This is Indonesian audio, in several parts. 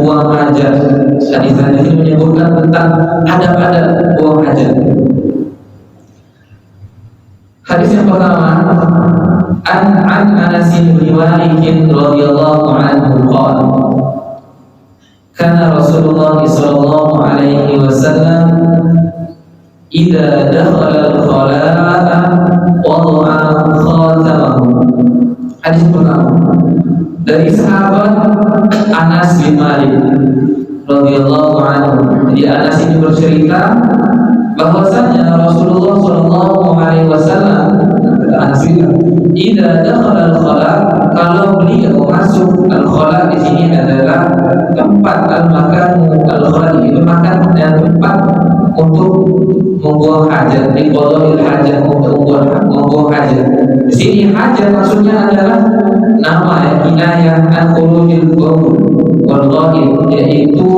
buang hajat. Hadis-hadis ini menyebutkan tentang adab-adab buang hajat. Hadis yang pertama, an Anas bin Malik radhiyallahu anhu qala kana Rasulullah sallallahu alaihi wasallam idza dakhala al-khala'a wada'a khatamahu. Hadis pertama dari sahabat Anas bin Malik radhiyallahu anhu. Jadi Anas ini bercerita bahwasanya Rasulullah sallallahu alaihi wasallam, Anas bilang, idza dakhala al-khala', kalau beliau masuk al-khala' di sini adalah tempat al-makanu al-khala', itu makan dan tempat untuk membuang hajat, di qada'il hajat, untuk membuang hajat. Di sini hajat maksudnya adalah nama ya, kinayah an khurujil baul wal ghaib, yaitu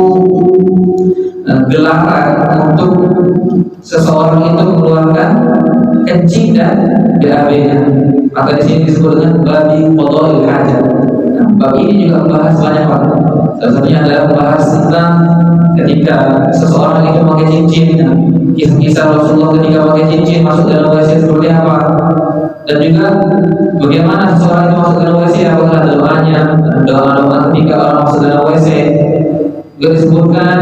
gelaran untuk seseorang itu mengeluarkan kencing dan BAB-nya. Maka di sini disebut dengan babi qada'il hajat. Nah, bab ini juga membahas banyak hal. Salah satunya adalah membahas tentang ketika seseorang itu pakai cincin. Nah, kisah-kisah Rasulullah ketika pakai cincin masuk dalam WC seperti apa, dan juga bagaimana seseorang itu masuk dalam WC, apakah doanya, doa-doa ketika orang masuk dalam WC. Juga disebutkan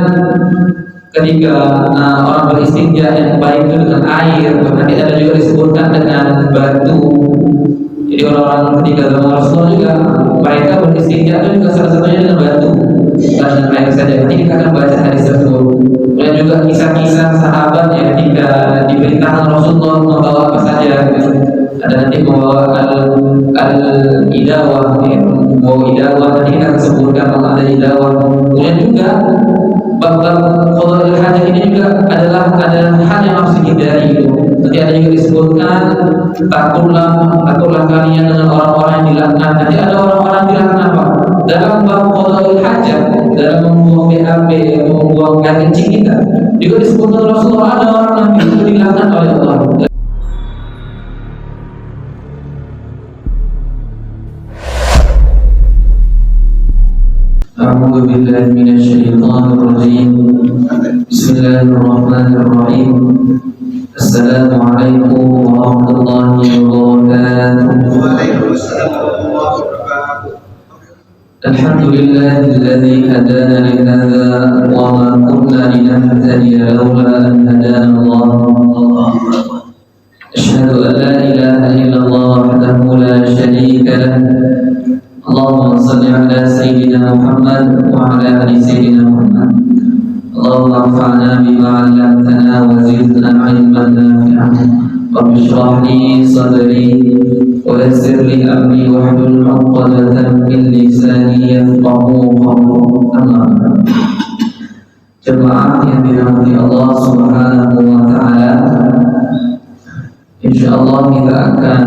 ketika orang beristinja yang baik itu dengan air, nanti ada juga disebutkan dengan batu. Jadi orang-orang ketika zaman Rasulullah juga mereka beristinja itu juga salah satunya dengan batu, bukan dengan air saja. Nanti kita akan baca hadis tersebut. Dan juga kisah-kisah sahabat yang ketika diperintahkan Rasulullah membawa apa saja. Ada nanti membawa al-idawah, membawa idawah, nanti kita akan sebutkan kalau ada idawah. Kemudian juga bab-bab qada'il hajat ini juga ada hal yang harus dihindari itu. Nanti ada juga disebutkan takutlah kalian dengan orang-orang yang dilaknat. Nanti ada orang-orang yang dilaknat apa? Dalam bab qada'il hajat, dalam membuang BAB, membuang air kencing kita, juga disebutkan Rasulullah ada orang Nabi itu dilaknat oleh Allah. A'udzu billahi minasyaitonir rajim. Bismillahirrahmanirrahim. Assalamualaikum warahmatullahi wabarakatuh. Alhamdulillahilladzi hadana li hadza wa ma kunna linahtadiya laula an hadana Allah. Asyhadu an la ilaha illallah wahdahu la syarika lah. Allahumma salli ala sayyidina Muhammad wa ala ali sayyidina Muhammad. Allahumma anfa'na bima 'allamtana wa zidna 'ilman nafi'an. Rabbi shrah li sadri wa yassir li amri wahlul 'uqdatan min lisani yafqahu qawli. Amma ba'd. Jemaah yang dirahmati Allah Subhanahu wa taala, insyaallah kita akan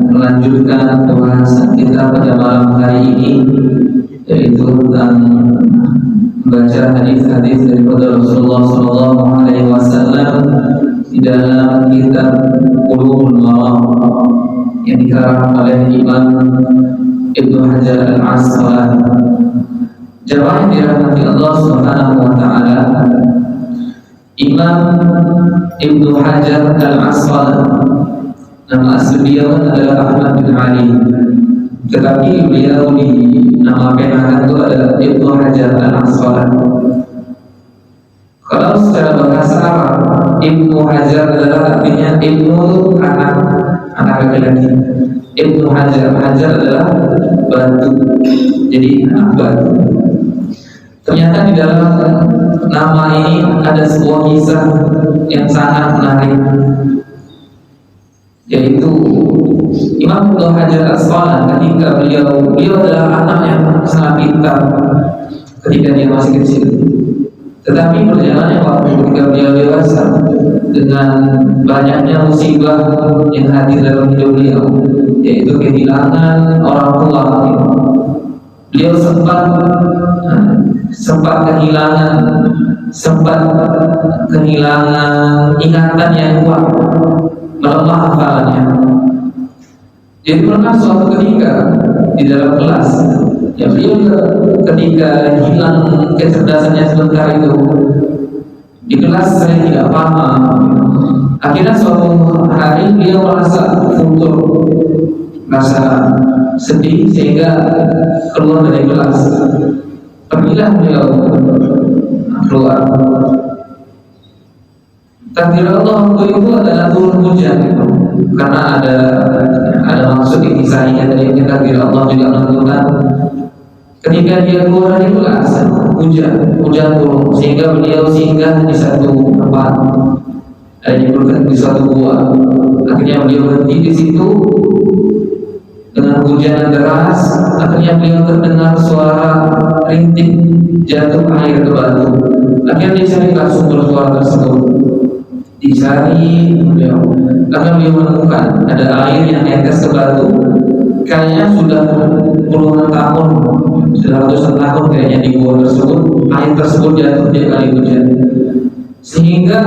melanjutkan pembahasan kita pada malam hari ini, yaitu tentang membaca hadis-hadis daripada Rasulullah SAW di dalam kitab Bulughul Maram yang dikarang oleh Imam Ibnu Hajar Al-Asqalani. Jemaah yang dirahmati Allah Subhanahu wa taala, Imam Ibnu Hajar Al-Asqalani nama asli beliau adalah Ahmad bin Ali, tetapi beliau dinamakan itu adalah Ibnu Hajar Al-Asqalani. Kalau secara bahasa Arab, Ibnu Hajar adalah artinya Ibnu anak laki-laki. Ibnu Hajar adalah batu, jadi anak batu. Ternyata di dalam nama ini ada sebuah kisah yang sangat menarik, yaitu Imam Ibnu Hajar Al-Asqalani ketika beliau adalah anak yang sangat pintar ketika dia masih kecil. Tetapi berjalannya waktu ketika beliau dewasa, dengan banyaknya musibah yang hadir dalam hidup beliau, yaitu kehilangan orang tua, beliau sempat kehilangan ingatan yang kuat, melemah hafalannya. Jadi pernah suatu ketika di dalam kelas Ya beliau juga ketika hilang kecerdasannya sebentar itu di kelas saya tidak paham. Akhirnya suatu hari beliau merasa kultur, merasa sedih sehingga keluar dari kelas. Pergilah beliau keluar. Takdir Allah waktu itu adalah turun hujan, karena ada maksud di kisahnya dari takdir Allah juga menentukan ketika dia keluar dari kelas hujan turun sehingga beliau singgah di satu tempat, di suatu gua. Akhirnya beliau berhenti di situ dengan hujan yang deras. Akhirnya beliau terdengar suara rintik jatuh air ke batu. Akhirnya dicarikan sumber suara tersebut. Dicari beliau, karena beliau menemukan ada air yang netes ke batu. Kayaknya sudah puluhan tahun, sudah ratusan tahun kayaknya di gua tersebut. Air tersebut jatuh di kali hujan, sehingga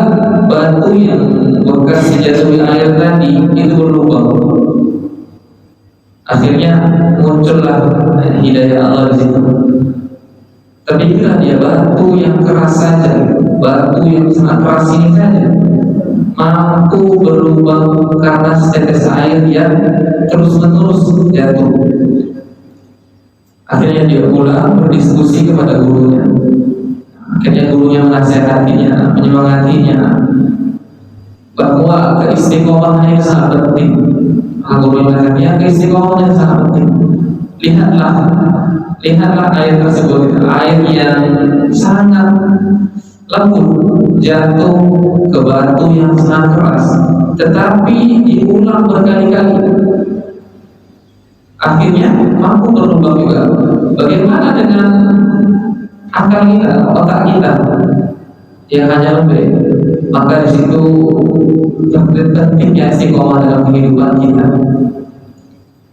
batu yang bekas dijatuhi air tadi itu berlubang. Akhirnya muncullah hidayah Allah di situ. Terpikirlah dia, batu yang keras saja, batu yang sangat keras ini saja mampu berlubang karena setetes air yang terus-menerus jatuh. Akhirnya dia pulang berdiskusi kepada gurunya. Akhirnya gurunya menasihatinya, menyemangatinya bahwa keistiqomahan itu sangat penting. Gurunya mengatakan keistiqomahan itu sangat penting. Lihatlah air tersebut, air yang sangat lembut jatuh ke batu yang sangat keras, tetapi diulang berkali-kali. Akhirnya mampu berlubang juga. Bagaimana dengan akal kita, otak kita yang hanya lembek? Maka di situ pentingnya istiqomah dalam kehidupan kita.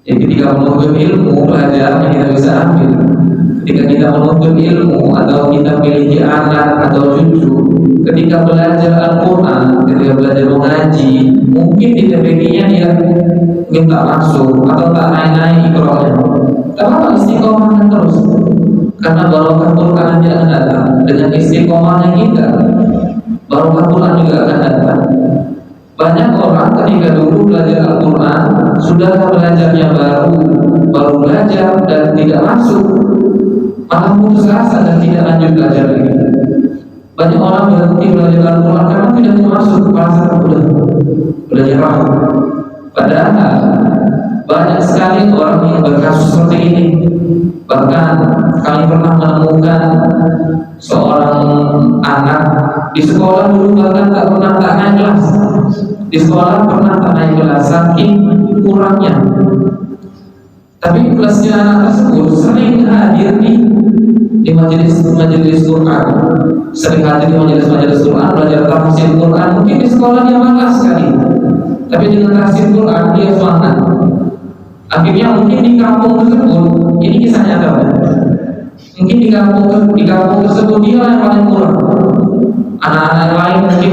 Jadi ketika menuntut ilmu, pelajaran yang kita bisa ambil. Ketika kita menuntut ilmu atau kita memiliki anak atau cucu, ketika belajar Al-Quran, ketika belajar mengaji, mungkin di TPQ-nya dia minta masuk atau tak naik-naik ikromnya. Kenapa istiqomahkan terus? Karena barokah Quran dia akan datang. Dengan istiqomahnya kita, barokah Quran juga akan datang. Banyak orang ketika dulu belajar Al-Quran, sudah belajarnya baru belajar dan tidak masuk, malah putus asa dan tidak lanjut belajar lagi. Banyak orang berhenti belajar Al-Quran karena tidak masuk, merasa udah belajar apa. Padahal banyak sekali orang yang berkasus seperti ini. Bahkan kami pernah menemukan seorang anak di sekolah dulu bahkan tak naik kelas. Di sekolah pernah tak naik kelas saking kurangnya. Tapi kelasnya anak tersebut sering hadir di majelis Quran, sering hadir di majelis Quran, belajar tafsir Quran. Mungkin di sekolah dia malas sekali, tapi dengan tafsir Quran dia semangat. Akhirnya mungkin di kampung tersebut, ini kisah nyata, mungkin di kampung tersebut dia yang paling kurang. Anak-anak lain mungkin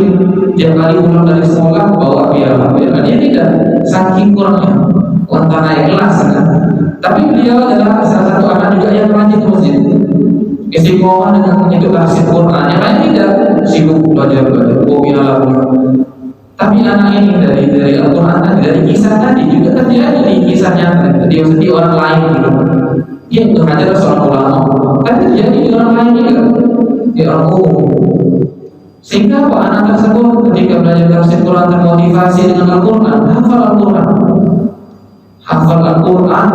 tiap kali pulang dari sekolah bawa piala, dia tidak, saking kurangnya. Orang naik kelas kan? Tapi beliau adalah salah satu anak juga yang rajin ke masjid. Istiqomah dengan itu tafsir Quran. Yang lain tidak, sibuk belajar bawa piala. Tapi anak ini dari Al-Quran tadi, dari kisah tadi juga terjadi di kisahnya. Dia sedih orang lain gitu. Dia bukan hanya seorang ulama, tapi terjadi di orang lain juga, di orang umum. Sehingga Pak anak tersebut ketika belajar tafsir Quran termotivasi dengan Al-Quran, hafal Al-Quran,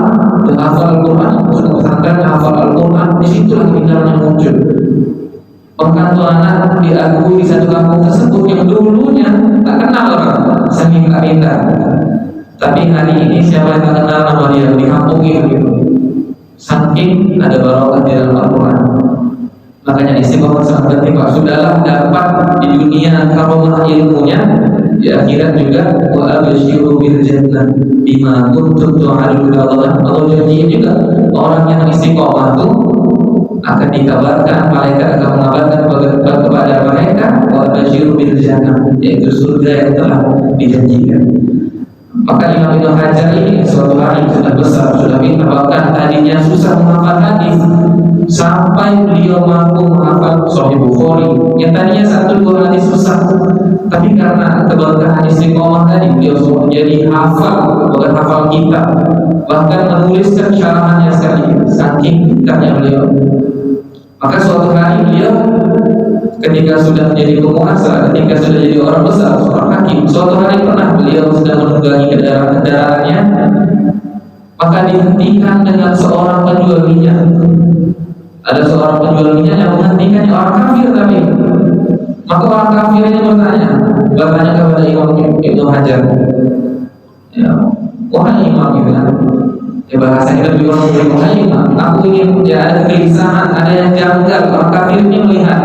dan hafal Al-Quran, sudah pesantren hafal Al-Quran, disitulah kebenarannya muncul. Bahkan tuh anak diakui di satu kampung tersebut yang dulunya tak kenal orang, saking tak pintar. Tapi hari ini siapa yang tak kenal nama dia di kampung itu, saking ada barokah di dalam Al-Quran. Makanya istiqomah sangat penting. Pak, sudahlah dapat di dunia karomah ilmunya, di akhirat juga wa absyiru bil jannah bima kuntum tu'adun. Allah janji juga orang yang istiqomah itu akan dikabarkan, malaikat akan mengabarkan kepada mereka wa absyiru bil jannah, yaitu surga yang telah dijanjikan. Maka Imam Ibnu Hajar ini suatu hari sudah besar, sudah pintar, bahkan tadinya susah menghafal hadis, sampai beliau mampu menghafal Sahih Bukhari yang tadinya 1-2 hadis susah, tapi karena keberkahan istiqomah tadi beliau menjadi hafal, bukan hafal kitab, bahkan menuliskan syarahannya sekali, saking pintarnya beliau. Maka suatu hari beliau ketika sudah menjadi penguasa, ketika sudah jadi orang besar, seorang hakim, suatu hari pernah beliau sedang menunggangi kendaraannya, maka dihentikan dengan seorang penjual minyak. Ada seorang penjual minyak yang menghentikan orang kafir tadi. Maka orang kafir ini bertanya kepada Imam Ibnu Hajar, ya, wahai Imam Ibnu Hajar, ya bahasa kita lebih orang beri wahai Imam, aku ingin ya ada kegelisahan, ada yang janggal. Orang kafir ini melihat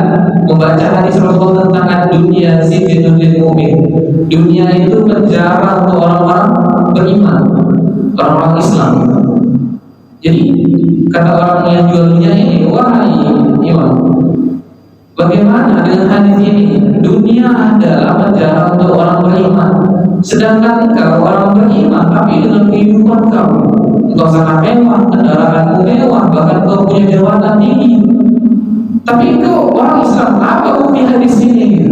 membaca hadis Rasul tentang dunia sijnul lil mu'min. Dunia itu penjara untuk orang-orang beriman, orang-orang Islam. Jadi kata orang yang jualnya ini, wahai Imam, bagaimana dengan hadis ini? Dunia adalah penjara untuk orang beriman, sedangkan engkau orang beriman tapi dengan kehidupan kamu, engkau sangat mewah, kendaraanmu mewah, bahkan kau punya jabatan tinggi, tapi engkau orang Islam, apa bukti hadis ini?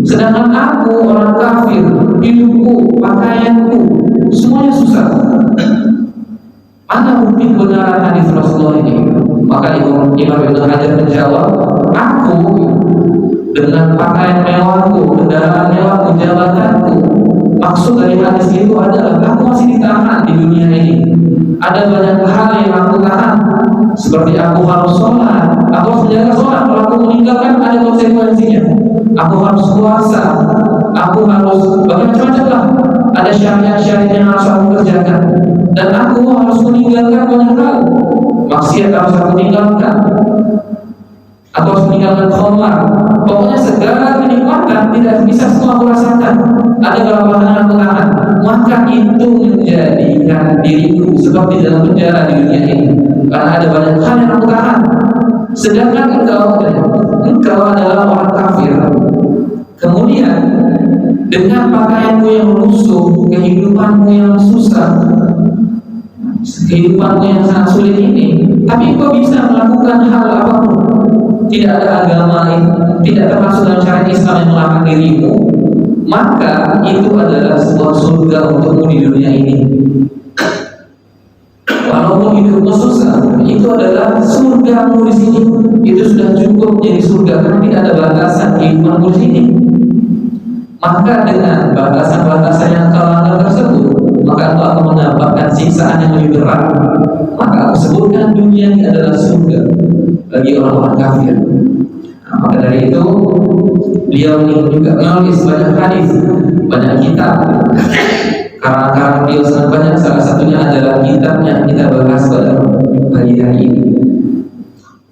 Sedangkan aku orang kafir, hidupku, pakaianku, semuanya susah. Mana bukti kebenaran hadis Rasulullah ini? Maka Imam Ibnu Hajar menjawab, aku dengan pakaian mewahku, kendaraan mewahku, jabatanku, maksud dari hadis itu adalah aku masih ditahan di dunia ini. Ada banyak hal yang aku tahan, seperti aku harus sholat, aku harus menjaga sholat. Kalau aku meninggalkan ada konsekuensinya. Aku harus puasa, aku harus macam-macam lah. Ada syariat-syariat yang harus aku kerjakan, dan aku harus meninggalkan banyak hal. Maksiat harus aku tinggalkan. Aku harus meninggalkan khamar. Pokoknya segala kenikmatan tidak bisa semua aku rasakan. Ada beberapa hal yang aku tahan. Maka itu menjadikan diriku seperti dalam penjara di dunia ini, karena ada banyak hal yang aku tahan. Sedangkan engkau adalah orang kafir. Kemudian dengan pakaianmu yang lusuh, kehidupanmu yang susah, kehidupanmu yang sangat sulit ini, tapi kau bisa melakukan hal apapun. Tidak ada agama, tidak termasuk dalam syariat Islam yang melarang dirimu, maka itu adalah sebuah surga untukmu di dunia ini. Walaupun hidupmu susah, itu adalah surgamu di sini. Itu sudah cukup jadi surga, karena tidak ada batasan kehidupanmu di sini. Maka dengan batasan-batasan yang kau langgar tersebut, maka engkau akan mendapatkan siksaan yang lebih berat. Maka aku sebutkan dunia ini adalah surga bagi orang-orang kafir. Nah, maka dari itu beliau ini juga menulis banyak hadis, banyak kitab. Karena beliau sangat banyak, salah satunya adalah kitab yang kita bahas pada pagi hari ini.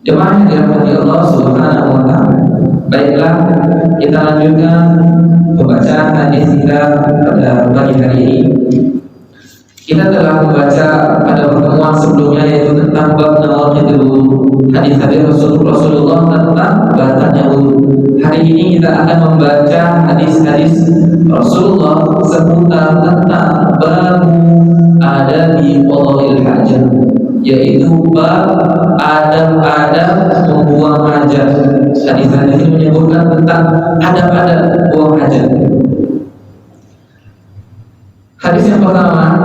Jemaah yang dirahmati Allah Subhanahu wa Ta'ala. Baiklah, kita lanjutkan pembacaan hadis kita pada pagi hari ini. Kita telah membaca pada pertemuan sebelumnya, yaitu tentang bab nawaqidul wudu, hadis-hadis Rasulullah tentang batalnya wudu. Hari ini kita akan membaca hadis-hadis Rasulullah seputar tentang bab adabi qada'il hajat, yaitu bab adab-adab membuang hajat. Hadis-hadis ini menyebutkan tentang adab-adab buang hajat. Hadis yang pertama,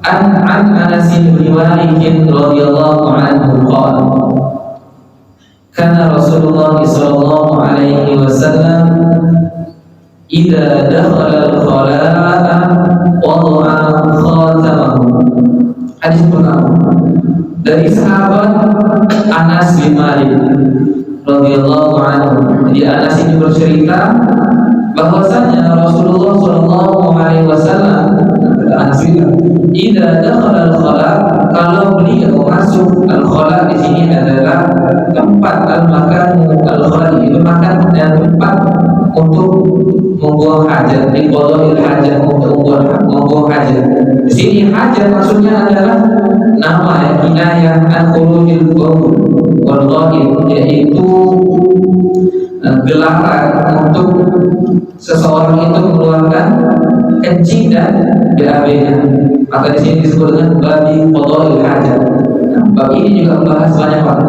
an Anas bin Malik radhiyallahu anhu qala, kana Rasulullah sallallahu alaihi wasallam idza dakhala al-khalaa wada'a khatamahu. Hadis pertama dari sahabat Anas bin Malik radhiyallahu anhu. Jadi Anas ini bercerita bahwasanya Rasulullah sallallahu alaihi wasallam, Anas bilang, idza dakhala al-khala, kalau beliau masuk al-khala, di sini adalah tempat al-makanu, al-khala itu makan dan tempat untuk membuang hajat, di qada'il hajat, untuk membuang hajat. Di sini hajat maksudnya adalah nama kinayah an khurujil baul wal ghaib, yaitu gelaran untuk seseorang itu mengeluarkan kencing dan BAB-nya, maka di sini disebut dengan babi qada'il hajat. Nah, bab ini juga membahas banyak hal.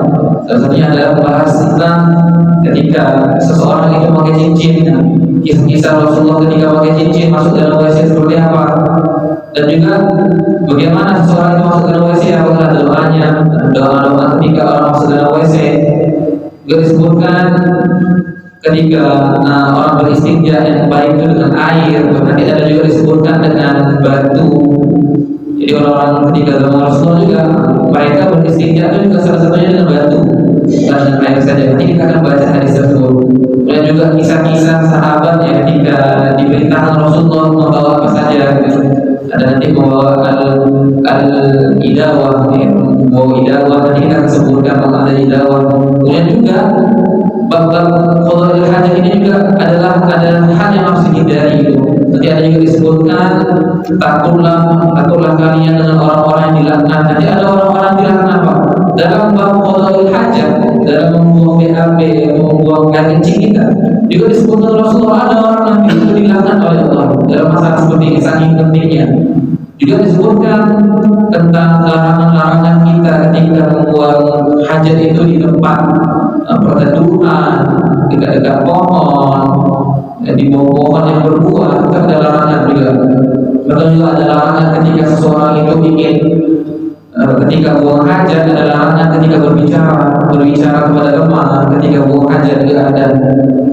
Salah satunya adalah membahas tentang ketika seseorang itu pakai cincin, kisah-kisah Rasulullah ketika pakai cincin masuk dalam WC seperti apa, dan juga bagaimana seseorang itu masuk dalam WC, apakah doanya, doa-doa ketika orang masuk dalam WC. Juga disebutkan ketika orang beristinja yang baik itu dengan air, nanti ada juga disebutkan dengan batu. Jadi orang-orang ketika zaman Rasulullah juga mereka beristinja itu juga salah satunya dengan batu, bukan dengan air saja. Nanti kita akan baca hadis tersebut. Dan juga kisah-kisah sahabat yang ketika diperintahkan Rasulullah membawa apa saja. Ada nanti membawa al-idawah, membawa idawah, nanti kita akan sebutkan kalau ada idawah. Kemudian juga bab-bab qada'il hajat ini juga ada hal yang harus dihindari itu. Nanti ada juga disebutkan takutlah kalian dengan orang-orang yang dilaknat. Nanti ada orang-orang yang dilaknat apa? Dalam bab qada'il hajat, dalam membuang BAB, membuang air kencing kita. Juga disebutkan Rasulullah ada orang yang itu dilaknat oleh Allah dalam masalah seperti ini, saking pentingnya. Juga disebutkan tentang larangan-larangan kita ketika membuang hajat itu di tempat perteduhan, dekat-dekat pohon, di bawah pohon yang berbuah, itu ada larangan juga. Betul juga ada larangan ketika seseorang itu ingin ketika buang hajat, ada larangan ketika berbicara kepada teman, ketika buang hajat juga ada.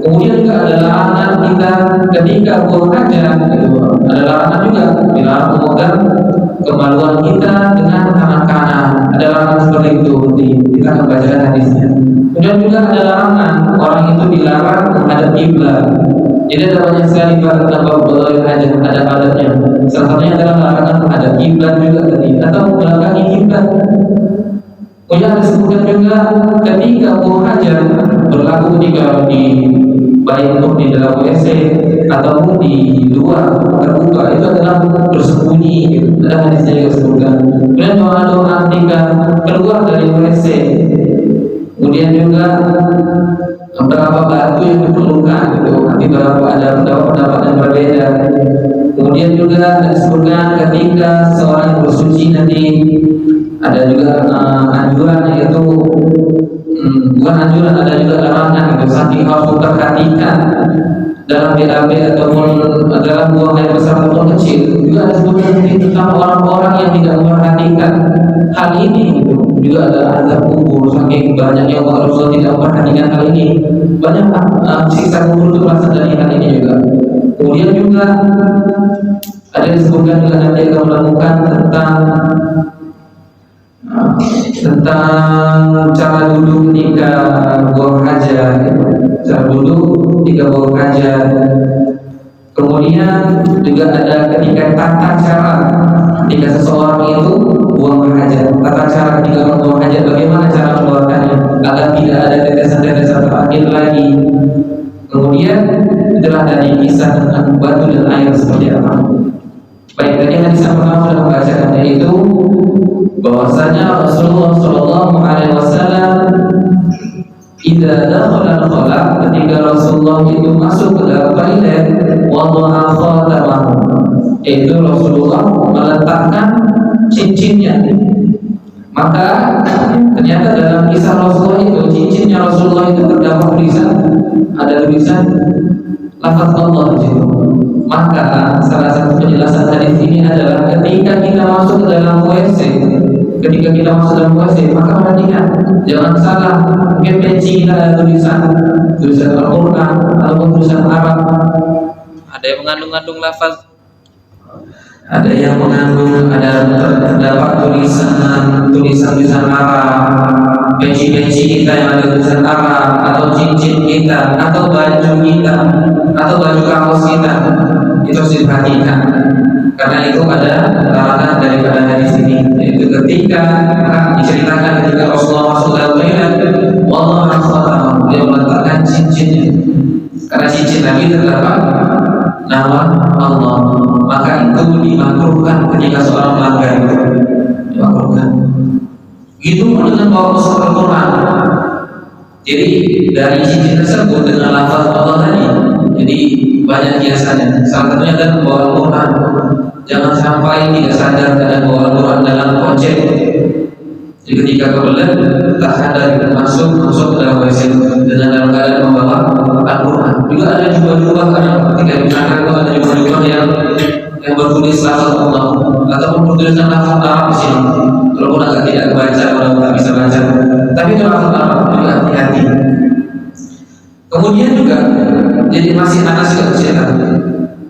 Kemudian juga ada larangan kita ketika buang hajat, gitu. Ada larangan juga dilarang memegang kemaluan kita dengan tangan kanan. Ada larangan seperti itu, kita akan baca hadisnya. Kemudian juga ada larangan orang itu dilarang menghadap kiblat. Jadi ada banyak sekali tentang bab qada'il hajat, ada adatnya. Salah satunya adalah larangan menghadap kiblat juga tadi, atau membelakangi kiblat. Kemudian disebutkan juga ketika buang hajat berlaku ketika di baik untuk di dalam WC ataupun di luar terbuka, itu adalah bersembunyi. Ada hadisnya juga disebutkan. Kemudian doa-doa ketika keluar dari WC. Kemudian juga berapa batu yang diperlukan, gitu. Nanti ada pendapat yang berbeda. Kemudian juga disebutkan ketika seorang bersuci nanti ada juga anjuran, yaitu bukan anjuran, ada juga larangan, gitu. Saking harus memperhatikan dalam BAB ataupun dalam buang air besar ataupun kecil. Juga ada sebutkan tentang orang-orang yang tidak memperhatikan hal ini, gitu. Juga ada azab kubur, saking banyaknya orang Rasul tidak memperhatikan hal ini. Banyak siksa kubur itu berasal dari hal ini juga. Kemudian juga ada disebutkan juga nanti akan menemukan tentang cara duduk ketika buang hajat, cara duduk ketika buang hajat. Kemudian juga ada ketika tata cara ketika seseorang itu buang hajat, tata cara ketika membuang hajat, bagaimana cara membuangkannya agar tidak ada tetesan-tetesan terakhir lagi. Kemudian adalah dari kisah tentang batu dan air seperti apa. Baik, tadi hadis yang pertama sudah membacakan, yaitu bahwasanya Rasulullah Shallallahu Alaihi Wasallam idza dakhala al-khala, ketika Rasulullah itu masuk ke dalam toilet, wada'a khatamahu, yaitu Rasulullah meletakkan cincinnya. Maka ternyata dalam kisah Rasulullah itu, cincinnya Rasulullah itu terdapat tulisan, ada tulisan lafaz Allah di situ. Maka salah satu penjelasan hadis ini adalah ketika kita masuk ke dalam WC, maka perhatikan, jangan salah, mungkin peci kita ada tulisan Al-Quran ataupun tulisan Arab. Ada yang mengandung lafaz, ada yang mengandung, terdapat tulisan Arab, peci kita yang ada tulisan Arab, atau cincin kita, atau baju kita, atau baju kaos kita. Itu harus diperhatikan, karena itu ada larangan daripada hadis ini. Yaitu ketika diceritakan ketika Rasulullah masuk dalam toilet, Allah Akbar, dia meletakkan cincinnya, karena cincin lagi terdapat nama Allah. Maka itu dimakruhkan ketika seorang melanggar itu, dimakruhkan. Itu dengan bawa mushaf Al-Quran. Jadi dari cincin tersebut dengan lafaz Allah tadi, jadi banyak kiasannya. Salah satunya adalah membawa Al-Quran. Jangan sampai tidak sadar dan bawa Al-Quran dalam kocek. Jadi ketika kebelet tak sadar masuk ke dalam WC dengan dalam keadaan membawa Al-Quran. Juga ada jubah-jubah ketika di sana itu ada jubah-jubah yang bertulis lafaz Allah ataupun bertuliskan lafaz Arab di sini. Walaupun agak tidak kebaca, walaupun tak bisa baca, tapi itu lafaz Arab, juga hati-hati. Kemudian juga jadi masih Anas juga cerita,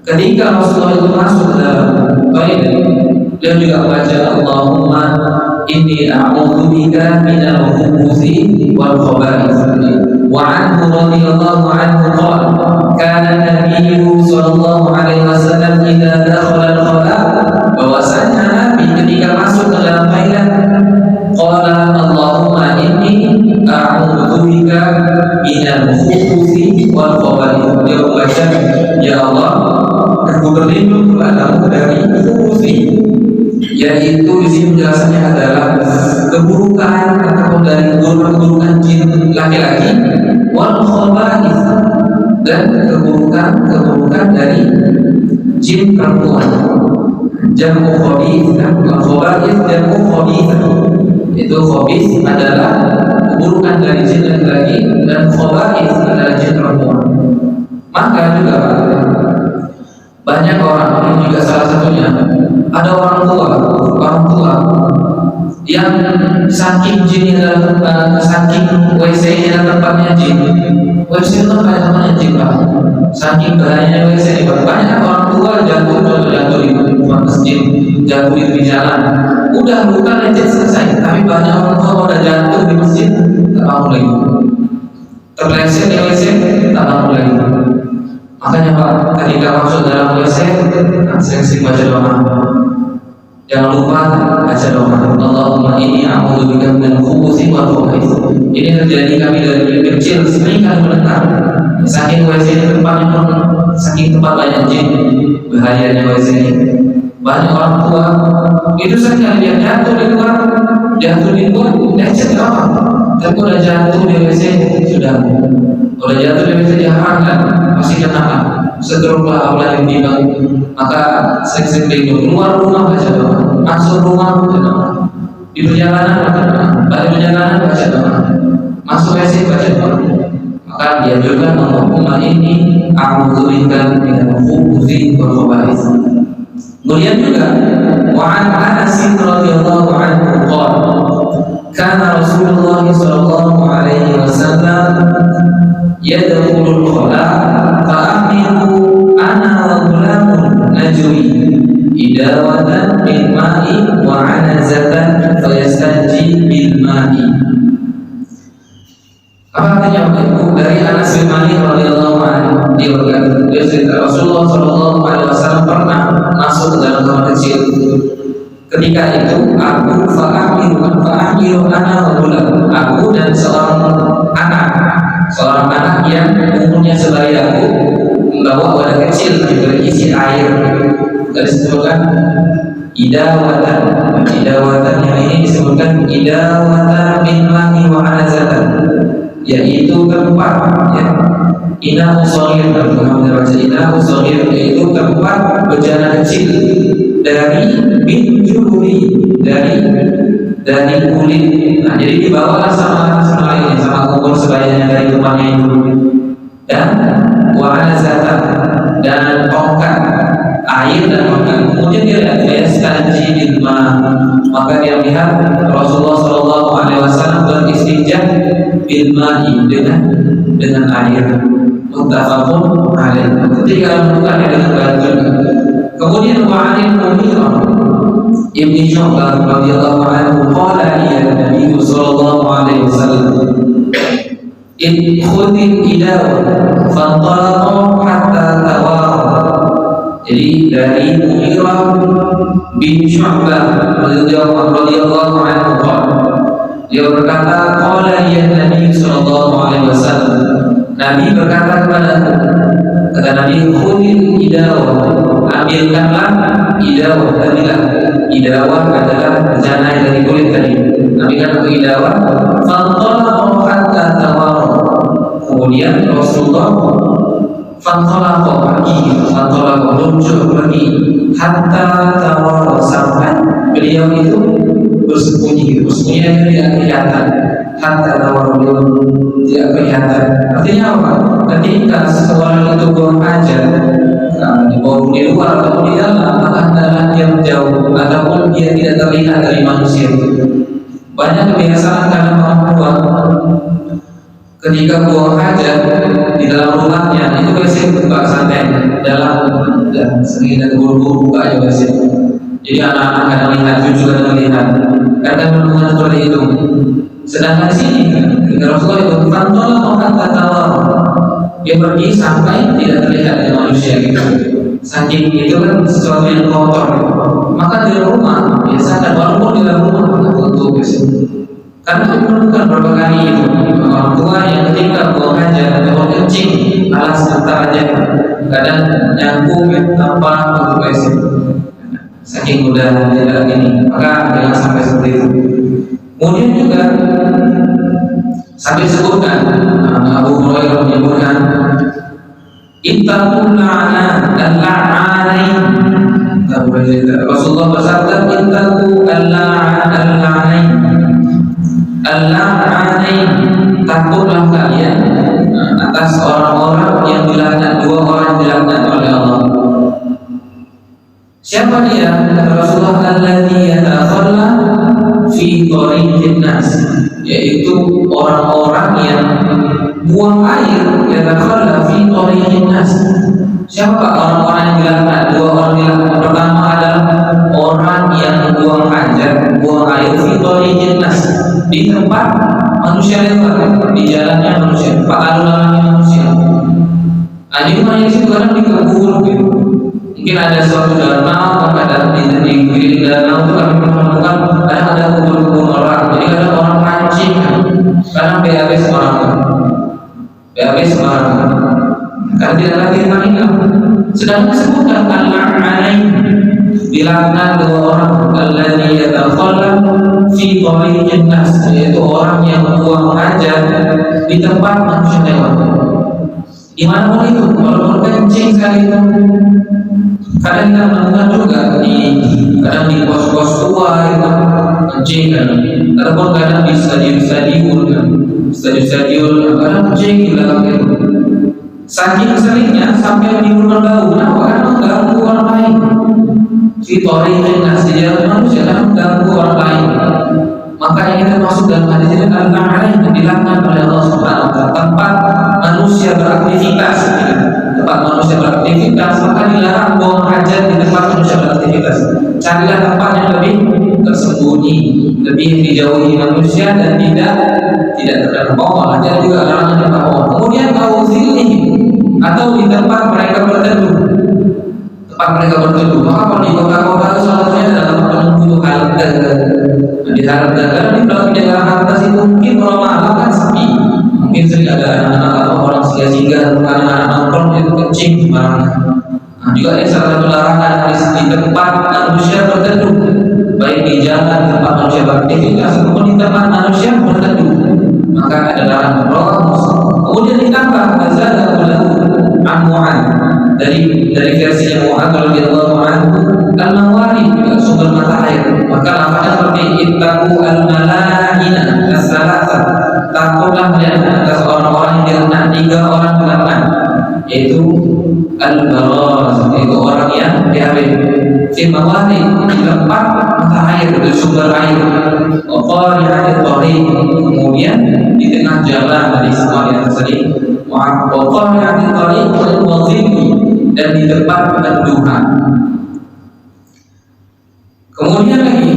ketika Rasulullah itu masuk ke dalam bait, dia juga membaca Allahumma inni a'udzubika minal khubuthi wal khaba'ith. Wa anhu radhiyallahu anhu qala kana an-nabiyyu sallallahu alaihi wasallam idza dakhala al-khala', bahwasanya Nabi ketika masuk ke dalam toilet qala Allahumma inni a'udzubika minal khubuthi wal khaba'ith. Dia membaca, ya Allah, aku berlindung kepadamu dari khubuthi, yaitu di sini penjelasannya adalah keburukan ataupun dari keburukan jin laki-laki, wal khaba'ith, dan keburukan dari jin perempuan. Jamu khabith dan khaba'ith, jamu khabith. Itu khabith adalah keburukan dari jin laki-laki dan khaba'ith adalah jin perempuan. Maka juga banyak orang, ini juga salah satunya, ada orang tua yang saking jin adalah saking WC adalah tempatnya jin. WC itu kayak tempatnya jin, Pak. Saking bahayanya WC, banyak orang tua jatuh di masjid, jatuh di jalan, udah luka lecet selesai. Tapi banyak orang tua udah jatuh di masjid tak bangun lagi, terleset di WC tak bangun lagi. Makanya Pak, ketika masuk dalam WC, sering baca doa. Jangan lupa baca doa. Allahumma inni a'udzubika minal khubuthi wal khaba'ith. Ini terjadi kami dari kecil sering kali mendengar. Saking WC ini tempatnya pun, saking tempat banyak jin, bahayanya WC ini. Banyak orang tua itu sering dia jatuh di luar, lecet apa? Tapi udah jatuh di WC sudah. Udah jatuh di WC diharamkan, pasti kena seteruslah Allah yang tiba. Maka sering bingung, keluar rumah baca doa, masuk rumah baca doa, di perjalanan baca doa, balik perjalanan baca doa, masuk WC baca doa. Maka dianjurkan Allahumma inni a'udzubika minal khubuthi wal khaba'ith. Kemudian juga wa an Anas radhiyallahu anhu qala kana Rasulullah sallallahu alaihi wasallam yadkhulul khala fa ahmilu ana wa ghulamun najwi idawatan bil ma'i wa anazatan fa yastanji bil ma'i. Apa artinya itu? Dari Anas bin Malik radhiyallahu anhu, dia berkata, Rasulullah sallallahu alaihi wasallam pernah masuk ke dalam kamar kecil. Ketika itu aku fa'ahmilu ana wa ghulam, aku dan seorang anak yang umurnya sebaya aku membawa wadah kecil yang berisi air. Dari disebutkan idawatan yang ini disebutkan idawatan min ma'i wa anazatan, yaitu tempat inahu shaghir, kalau kita baca inahu shaghir, yaitu tempat bejana kecil dari min juhuri, dari kulit. Nah, jadi dibawa sama ini, sama kubur sebayanya dari rumahnya itu, dan wa'anazatan, dan tongkat air dan tongkat. Kemudian dia lihat yastanji bil ma', maka dia lihat Rasulullah sallallahu alaihi wasallam beristinja bil ma'i, dengan air. Muttafaqun alaih. Ketika melakukannya dengan baju. Kemudian wa'anil Mughirah Ibni Syu'bah radhiyallahu anhu qala ya Nabi sallallahu alaihi wasallam khudil idaw fantalaqa hatta tawara. Jadi dari Mughirah bin Syu'bah radhiyallahu anhu qala, dia berkata qala ya Nabi sallallahu alaihi wasallam, Nabi berkata kepadaku, kata Nabi, khudil idawah, ambilkanlah idawah. Tadilah idawah adalah bejana dari kulit tadi. Ambilkan idawah, fantalaqa hatta tawara. Kemudian Rasulullah Fantolako pergi, fantolako luncur pergi, hatta tawar sampai beliau itu bersembunyi tidak kelihatan, hatta tawar belum tidak kelihatan. Artinya apa? Ketika seseorang itu buang hajat, di bawah di luar atau di dalam, maka adalah dia jauh ataupun dia tidak terlihat dari manusia. Banyak kebiasaan kadang orang tua ketika buang hajat di dalam rumahnya itu biasanya buka santai dalam dan sering dan buru-buru buka aja biasanya. Jadi anak-anak kadang lihat, cucu kadang lihat, kadang melakukan seperti itu. Sedangkan di sini ketika Rasulullah itu fantol kata tawar, dia pergi sampai tidak terlihat dari manusia gitu. Saking itu kan sesuatu yang kotor, maka di rumah biasa walaupun di dalam rumah tidak tutup biasanya. Karena menemukan berapa kali itu orang tua yang ketika buang hajat atau kencing alas antar aja kadang nyambung tanpa untuk WC. Saking mudah tidak gini, maka jangan sampai seperti itu. Kemudian juga sampai disebutkan Abu Hurairah menyebutkan ittaqul la'ana al-la'anain. Rasulullah bersabda ittaqul al-la'anain. Al-la'anain, takutlah kalian atas orang-orang yang dilaknat, dua orang yang dilaknat oleh Allah. Siapa dia? Kata Rasulullah, alladzi yatakhalla fi thariqin nas, yaitu orang-orang yang buang air, yatakhalla fi thariqin nas. Siapa orang-orang yang dilaknat? Dua orang dilaknat. Pertama adalah orang yang buang hajat, buang air fi thariqin nas, di tempat manusia lewat, di jalannya manusia, tempat lalu lalangnya manusia. Nah, di rumahnya di situ kadang di kebun gitu. Mungkin ada suatu danau, kadang di kiri danau itu kami menemukan kadang ada kebun-kebun orang. Jadi kadang orang pancing, kadang BAB sembarangan, BAB sembarangan. Karena tidak lagi mengingat. Sedang disebutkan al-la'anain, dilaknat dua orang, alladzi yatakhalla fi thariqin nas, yaitu orang yang buang hajat di tempat manusia lewat. Di mana pun itu, walaupun kencing sekali itu. Kadang kita menemukan juga kadang di pos-pos tua itu kencing kan, ataupun kadang di stadion-stadion kan, stadion-stadion kadang kencing di belakang itu. Saking seringnya sampai menimbulkan bau, kenapa? Karena mengganggu orang lain. Fi thariqin nas, di jalan manusia kan mengganggu orang lain. Maka yang kita masuk dalam hadis ini adalah yang dilaknat oleh Allah Subhanahu wa taala, tempat manusia beraktivitas. Tempat manusia beraktivitas, maka dilarang buang hajat di tempat manusia beraktivitas. Carilah tempat yang lebih tersembunyi, lebih dijauhi manusia dan tidak terdapat pohon. Hajat juga larangan di pohon. Kemudian ini atau di tempat mereka berteduh. Tempat mereka berteduh. Maka di kota-kota itu salah satunya adalah tempat berteduh halte. Di halte, karena di belakang daerah atas itu mungkin kalau malam kan sepi. Mungkin sering ada anak-anak atau orang singgah-singgah, anak-anak nongkrong itu kencing sembarangan. Nah, juga ada salah satu larangan di tempat manusia berteduh, baik di jalan tempat manusia beraktivitas ataupun di tempat manusia berteduh. Maka ada larangan. Kemudian ditambah mazadatul Mu'ad dari versinya Mu'ad radhiyallahu anhu al-mawari, sumber mata air. Maka lafaznya seperti ittaqu al-malaina as-salasa, takutlah melihat atas orang-orang yang dilaknat, tiga orang dilaknat, yaitu al-baraz, yaitu orang yang dihabis fi mawari, di tempat mata air, di sumber air, qari'at at-tariq, kemudian di tengah jalan dari semua yang tadi, wa qari'at at-tariq wal dhilli, dan di tempat pendudukan. Kemudian lagi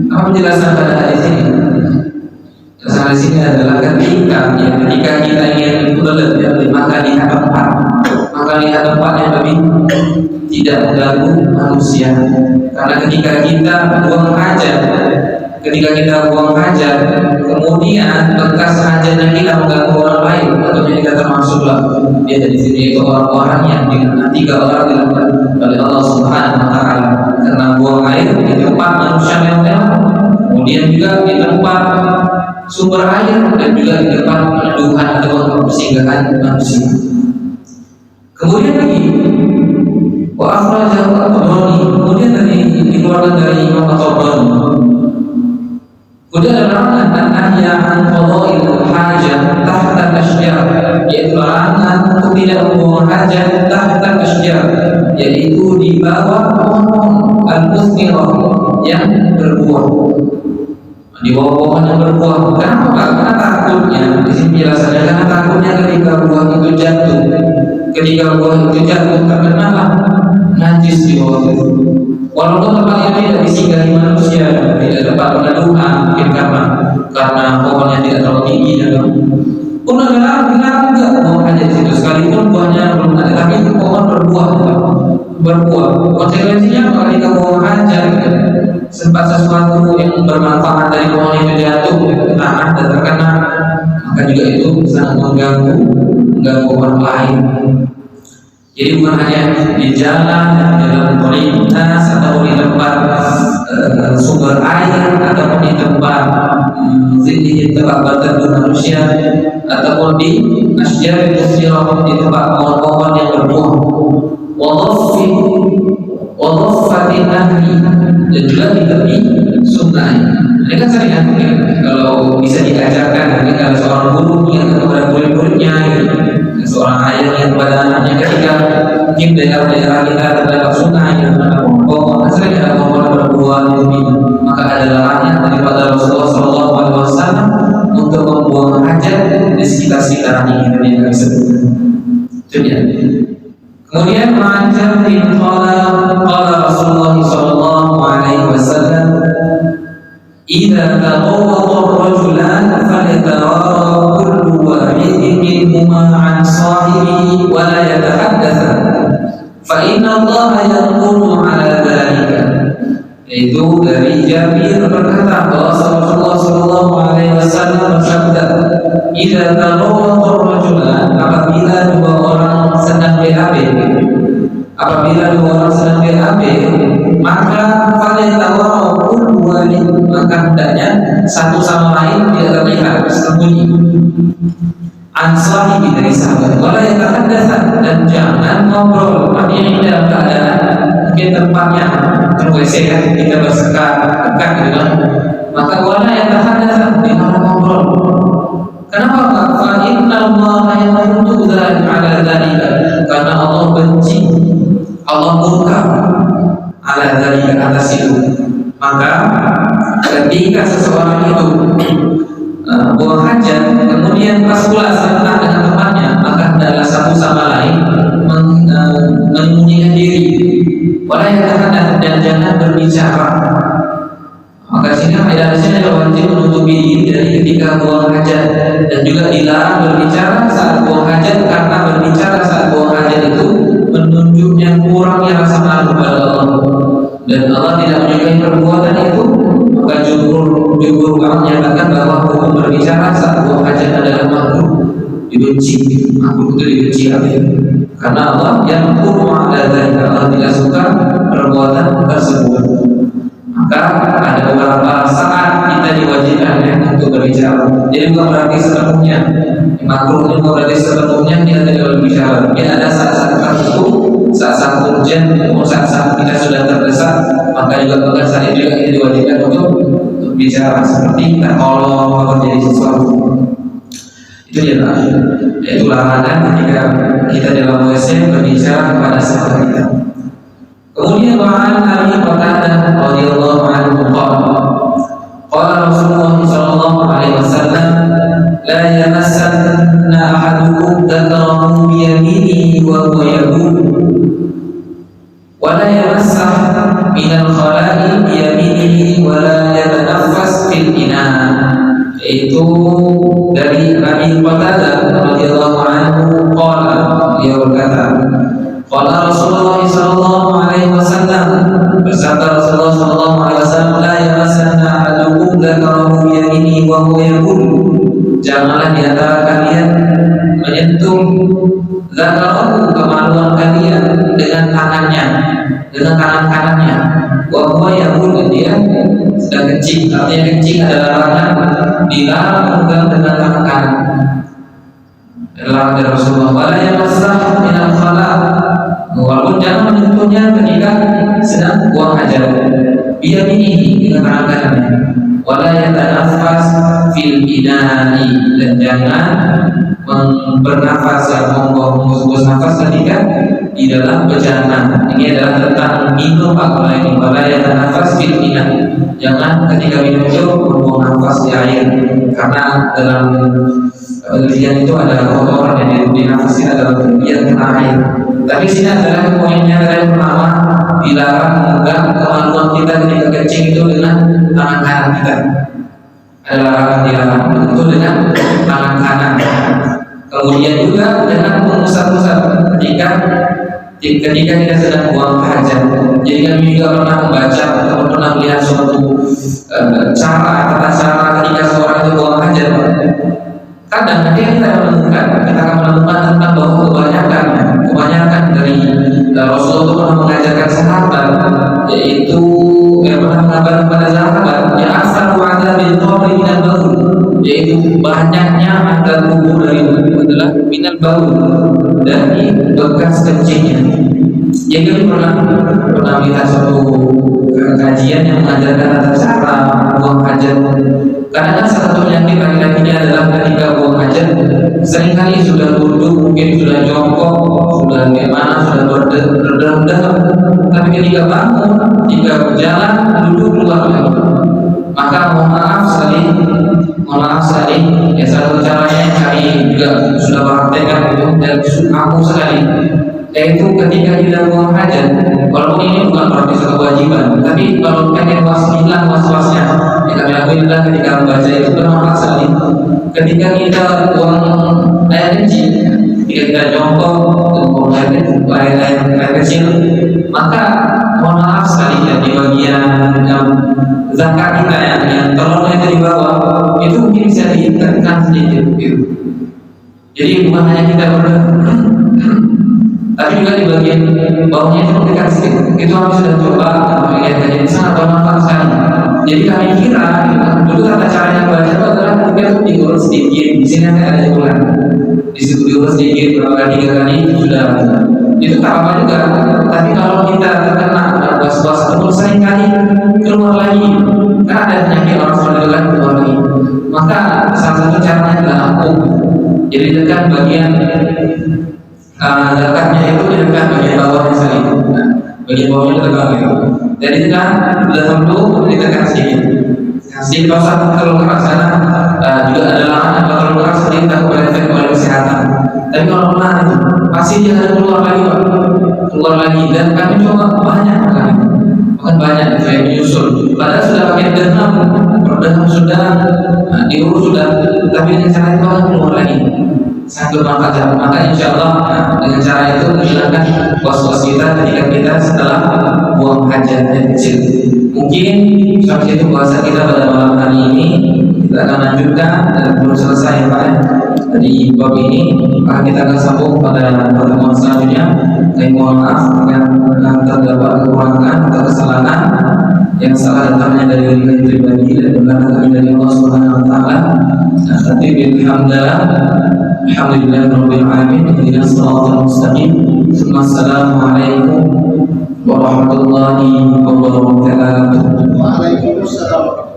apa penjelasan pada hadis ini? Penjelasan di sini adalah ketika kita ingin berlebih, maka lihat tempat yang lebih tidak mengganggu manusia. Karena ketika kita buang hajat, kemudian bekas hajatnya kita mengganggu orang lain, tentunya kita termasuklah dia di sini, itu orang-orang yang tiga orang dilakukan oleh Allah Subhanahu wa taala karena buang air di tempat manusia yang lewat, kemudian juga di tempat sumber air dan juga di tempat pendudukan atau persinggahan manusia. Kemudian lagi wa akhrajahu at-Tabrani, kemudian tadi dikeluarkan dari Imam at-Tabrani. Kemudian ada larangan an-nahya an qada'il hajat tahta al-ashjar, yaitu larangan untuk tidak membuang hajat tahta al-ashjar, yaitu di bawah pohon al-musmirah yang berbuah. Di bawah pohon yang berbuah. Kenapa? Karena takutnya, di sini penjelasannya, karena takutnya ketika buah itu jatuh, ketika buah itu jatuh terkena najis di bawah itu. Walaupun tempat itu tidak disinggahi manusia, tidak tempat peneduhan, mungkin karena pohonnya tidak terlalu tinggi dan pun adalah bilang enggak mau hajat di situ, sekalipun buahnya belum ada, tapi itu pohon berbuah. Konsekuensinya ketika buah hajat sempat sesuatu yang bermanfaat dari pohon itu jatuh ke tanah dan terkena, maka juga itu sangat mengganggu orang lain. Jadi bukan hanya di jalan lintas atau di tempat sumber air ataupun di tempat tempat berteduh manusia ataupun di asjar musyrah, di tempat pohon-pohon yang berbuah. Wadhaffatin nahri, dan juga di tepi sungai. Ini kan sering kalau bisa diajarkan, kalau seorang guru yang kepada murid-muridnya, seorang ayah yang kepada anaknya, ketika mungkin daerah-daerah kita terdapat sungai yang ada pohon, sering ada pohon berbuah di tepinya, maka ada larangan daripada Rasulullah SAW untuk membuang hajat di sekitar ini yang kami sebutkan. Itu dia. Kemudian Ma'an bin qala Rasulullah sallallahu alaihi wasallam, "Idza taqawwada ar-rajulan falyatawara kullu wahidin minhuma 'an sahibihi wa la yatahaddatha, fa inna Allaha yanqulu 'ala dhalika." Itu dari Jabir berkata bahwa Rasulullah sallallahu alaihi wasallam bersabda, "Idza taqawwada ar-rajulan," apabila dua orang sedang BAB, maka falyatawara kullu wahid, maka hendaknya satu sama lain tidak terlihat, sembunyi. Ansahi dari sahabat, wala yatahaddatsan, dan jangan ngobrol. Artinya dalam keadaan mungkin tempatnya WC kan, kita bersekat dekat gitu kan, maka wala yatahaddatsan, jangan ngobrol. Kenapa? Fa inna Allaha yanqulu ala dzalika, karena Allah benci, Allah murka ala dzalika, atas itu. Maka ketika seseorang itu buang hajat, kemudian pas pula serentak dengan temannya, maka hendaklah satu sama lain menyembunyikan diri, wala yatahaddatsan, dan jangan berbicara. Maka sini ada wajib menutupi diri dari ketika buang hajat, dan juga dilarang berbicara saat buang hajat, karena berbicara saat buang hajat itu menunjuknya kurangnya rasa malu pada Allah, dan Allah tidak menyukai perbuatan itu. Maka jumhur ulama menyatakan bahwa hukum berbicara saat buang hajat adalah makruh, dibenci. Makruh itu dibenci karena Allah yang kurma dan Allah tidak suka perbuatan tersebut. Maka ada beberapa saat kita diwajibkan untuk berbicara. Jadi bukan berarti sepenuhnya makruh, bukan berarti sepenuhnya kita tidak berbicara. Mungkin ada saat-saat tertentu, saat-saat urgent, saat-saat kita sudah terdesak, maka juga pada saat itu juga kita diwajibkan untuk bicara, seperti kita kalau terjadi sesuatu. Itu ya, yaitu larangan ketika kita dalam WC berbicara kepada sahabat kita. Kemudian wa'an Abi Qatadah radhiyallahu anhu qala Rasulullah sallallahu alaihi wasallam, la yamassanna ahadukum dzakarahu bi yaminihi wa huwa yaqul, wa la yamassah min al-khala'i bi yaminihi wa la yatanaffas fil ina. Itu dari Abi Qatadah radhiyallahu anhu qala, dia berkata, qala Rasulullah sallallahu alaihi wasallam, bersabda Rasulullah sallallahu alaihi wasallam, la yamassanna ahadukum dzakarahu bi yaminihi wa huwa yaqul, janganlah di antara kalian menyentuh dzakarahu, kemaluan kalian, dengan tangannya, dengan tangan kanannya, wa huwa yaqul, dia sedang kencing. Artinya kencing adalah larangan, dilarang memegang dengan tangan kanan. larangan dari Rasulullah. Wala yamassah minal khala, walaupun jangan menyentuhnya ketika sedang buang hajat. Biyaminihi, dengan tangan kanannya. Wala yatanafas fil ina'i, dan jangan bernafas atau menghembus nafas ketika di dalam bejana. Ini adalah tentang minum apa ini. Wala yatanafas fil ina', jangan ketika minum itu membuang nafas di air, karena dalam penelitian itu ada kotoran yang dinafaskan adalah bagian kena air. Tapi sini adalah poinnya yang pertama, dilarang memegang kemaluan kita ketika kencing itu dengan tangan kanan kita. Ada larangan dilarang itu dengan tangan kanan. Kemudian juga jangan mengusap-usap ketika kita sedang buang hajat. Jadi kami juga pernah membaca atau pernah melihat suatu tata cara ketika seorang itu buang hajat. Kadang nanti kita akan menemukan tentang bahwa kebanyakan dari Rasulullah itu pernah mengajarkan sahabat, yaitu pernah mengabarkan kepada sahabat yang asal wa'ada bil qabri minal baul, yaitu banyaknya antar kubur dari adalah minal baul, dari bekas kencingnya. Jadi kami pernah melihat suatu kajian yang mengajarkan tata cara buang hajat. Karena salah satu penyakit laki-lakinya adalah ketika buang hajat seringkali sudah duduk, mungkin sudah jongkok, sudah bagaimana, sudah berdenam, tapi ketika bangun, ketika berjalan, duduk keluar lagi. Maka mohon maaf sekali, ya satu caranya kami juga sudah praktekkan itu dan aku sekali, yaitu ketika kita buang hajat, walaupun ini bukan berarti satu kewajiban, tapi kalau pengen hilang was-wasnya, yang kami lakukan adalah ketika membaca itu bermanfaat sekali. Ketika kita buang air kecil, ketika kita jongkok buang air kecil, maka mohon maaf sekali ya, di bagian zakat kita yang telurnya dari bawah itu mungkin bisa ditekan sedikit gitu. Jadi bukan hanya kita tapi juga di bagian bawahnya itu mendekat sedikit. Itu kami sudah coba melihat kajian sangat bermanfaat sekali. Jadi kami kira dulu tata caranya baca itu adalah ketika itu diurut sedikit. Di sini ada ulang. Di situ diurut sedikit berapa kali, 3 kali itu sudah. Itu tak apa juga. Tapi kalau kita terkena was-was atau sering kali keluar lagi, karena ada penyakit orang sebenarnya keluar lagi. Maka salah satu caranya adalah ampun. Jadi dekat bagian zakatnya itu di dekat bagian bawahnya sekali. Nah, bagian bawahnya tegak gitu. Jadi tekan dalam dulu ditekan sedikit. Sedikit pasang terlalu keras karena juga ada larangan kalau terlalu keras sedikit takut efek oleh kesehatan. Tapi kalau pelan itu pasti dia akan keluar lagi dan kami coba banyak bahkan banyak kayak menyusul. Padahal sudah pakai berdenam sudah, diurus sudah, tapi dengan cara itu akan keluar lagi. Sangat bermanfaat. Maka insya Allah dengan cara itu menghilangkan was-was kita ketika kita setelah buang hajat yang kecil. Mungkin sampai situ bahasa kita pada malam hari ini. Kita akan lanjutkan dan belum selesai Pak dari bab ini. Maka kita akan sambung pada pertemuan selanjutnya. Saya mohon maaf karena terdapat kekurangan atau kesalahan yang salah datangnya dari diri pribadi dan benar kami dari Allah Subhanahu Wa Taala. Tapi alhamdulillah. Alhamdulillahirabbil alamin. Ihdinas siratal mustaqim. Assalamualaikum warahmatullahi wabarakatuh. Waalaikumsalam.